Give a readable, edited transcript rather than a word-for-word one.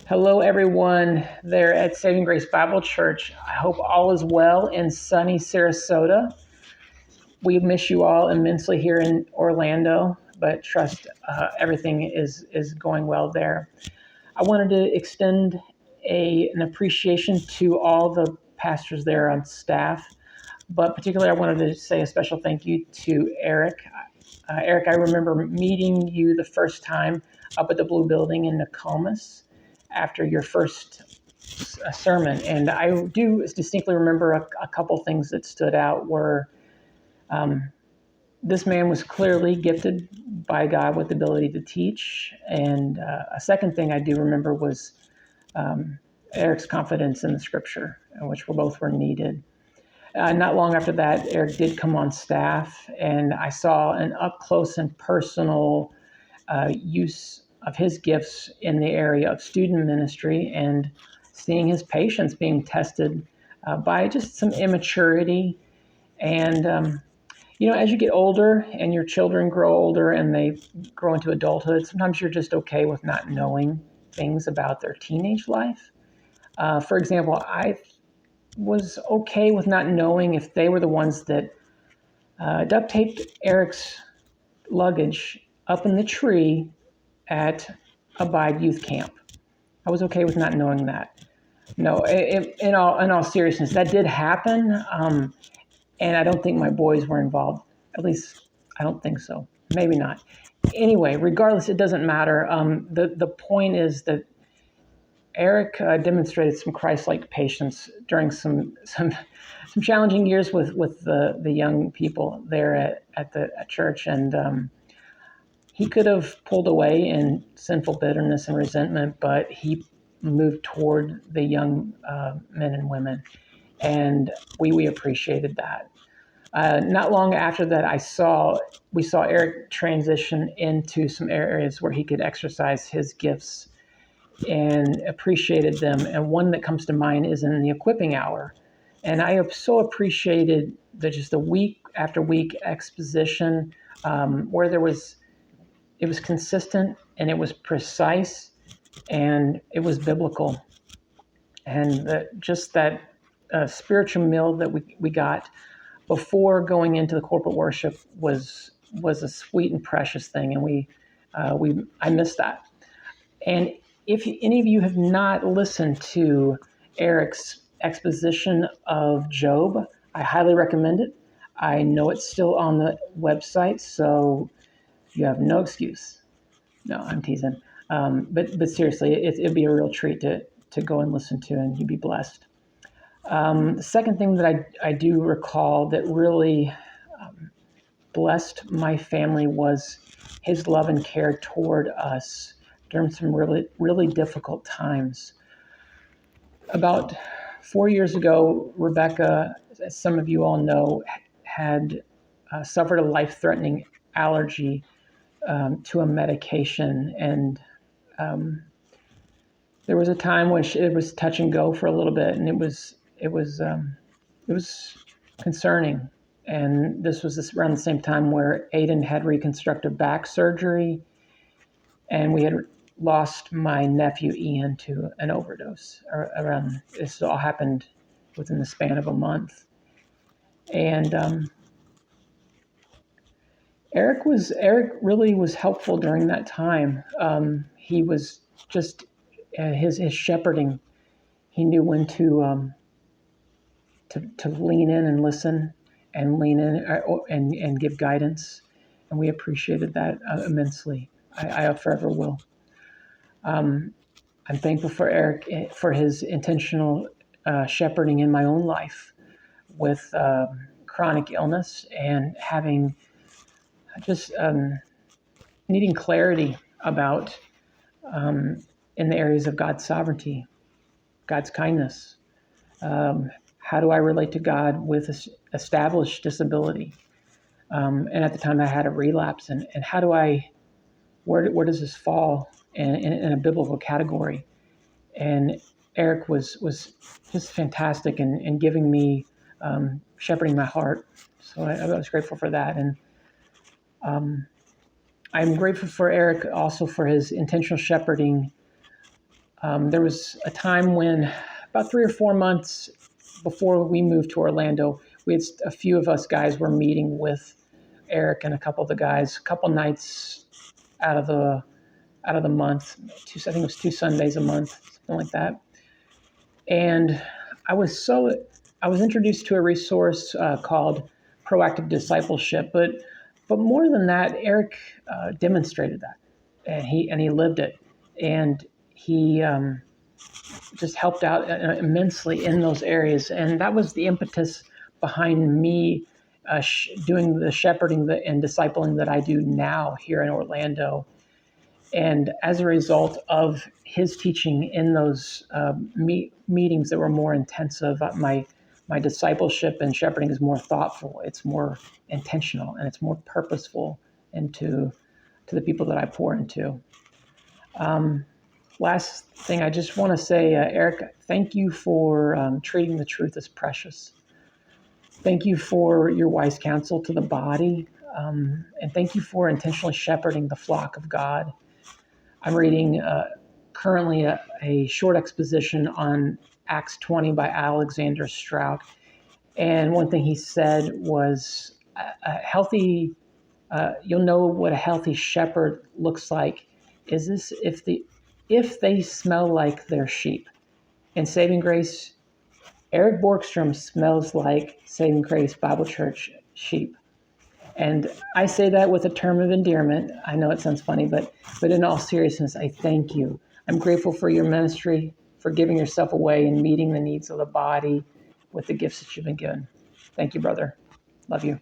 Hello, everyone there at Saving Grace Bible Church. I hope all is well in sunny Sarasota. We miss you all immensely here in Orlando, but trust everything is going well there. I wanted to extend an appreciation to all the pastors there on staff, but particularly I wanted to say a special thank you to Eric. Eric, I remember meeting you the first time up at the Blue Building in Nokomis after your first sermon, and I do distinctly remember a couple things that stood out were um, this man was clearly gifted by God with the ability to teach, and a second thing I do remember was um, Eric's confidence in the Scripture, which both were needed. Not long after that, Eric did come on staff, and I saw an up close and personal use of his gifts in the area of student ministry and seeing his patience being tested by just some immaturity. And, as you get older and your children grow older and they grow into adulthood, sometimes you're just okay with not knowing things about their teenage life. For example, I was okay with not knowing if they were the ones that duct taped Eric's luggage up in the tree at Abide Youth Camp. I was okay with not knowing that. No, in all seriousness, that did happen, and I don't think my boys were involved. At least, I don't think so. Maybe not. Anyway, regardless, it doesn't matter. The point is that Eric demonstrated some Christ-like patience during some challenging years with the young people there at the at church, and he could have pulled away in sinful bitterness and resentment, but he moved toward the young men and women, and we appreciated that. Not long after that, we saw Eric transition into some areas where he could exercise his gifts and appreciated them. And one that comes to mind is in the equipping hour. And I have so appreciated just the week after week exposition where it was consistent and it was precise and it was biblical. And just that spiritual meal that we got before going into the corporate worship was a sweet and precious thing, and I miss that. And if any of you have not listened to Eric's exposition of Job, I highly recommend it. I know it's still on the website, so you have no excuse. No, I'm teasing. But seriously, it'd be a real treat to go and listen to, and you'd be blessed. The second thing that I do recall that really blessed my family was his love and care toward us during some really, really difficult times. About 4 years ago, Rebecca, as some of you all know, had suffered a life-threatening allergy to a medication, and um, there was a time when it was touch and go for a little bit, and it was concerning. And this was around the same time where Aiden had reconstructive back surgery, and we had lost my nephew Ian to an overdose. Around this all happened within the span of a month, and Eric really was helpful during that time. He was just his shepherding. He knew when to lean in and listen, and lean in and give guidance, and we appreciated that immensely. I forever will. I'm thankful for Eric for his intentional shepherding in my own life with chronic illness and having just needing clarity about in the areas of God's sovereignty, God's kindness. How do I relate to God with established disability? And at the time, I had a relapse, and how do where does this fall in a biblical category? And Eric was just fantastic in giving me shepherding my heart. So I was grateful for that, and um, I'm grateful for Eric also for his intentional shepherding There was a time when, about 3 or 4 months before we moved to Orlando, we had a few of us guys were meeting with Eric and a couple of the guys, a couple nights out of the month. I think it was 2 Sundays a month, something like that. And I was introduced to a resource called Proactive Discipleship, but more than that, Eric demonstrated that, and he lived it, and he just helped out immensely in those areas, and that was the impetus behind me doing the shepherding and discipling that I do now here in Orlando. And as a result of his teaching in those meetings that were more intensive, my discipleship and shepherding is more thoughtful. It's more intentional and it's more purposeful into to the people that I pour into. Last thing, I just want to say, Eric, thank you for treating the truth as precious. Thank you for your wise counsel to the body, and thank you for intentionally shepherding the flock of God. I'm reading currently a short exposition on Acts 20 by Alexander Strout. And one thing he said was a healthy, you'll know what a healthy shepherd looks like is this if they smell like their sheep. In Saving Grace, Eric Borgstrom smells like Saving Grace Bible Church sheep. And I say that with a term of endearment. I know it sounds funny, but in all seriousness, I thank you. I'm grateful for your ministry, for giving yourself away and meeting the needs of the body with the gifts that you've been given. Thank you, brother. Love you.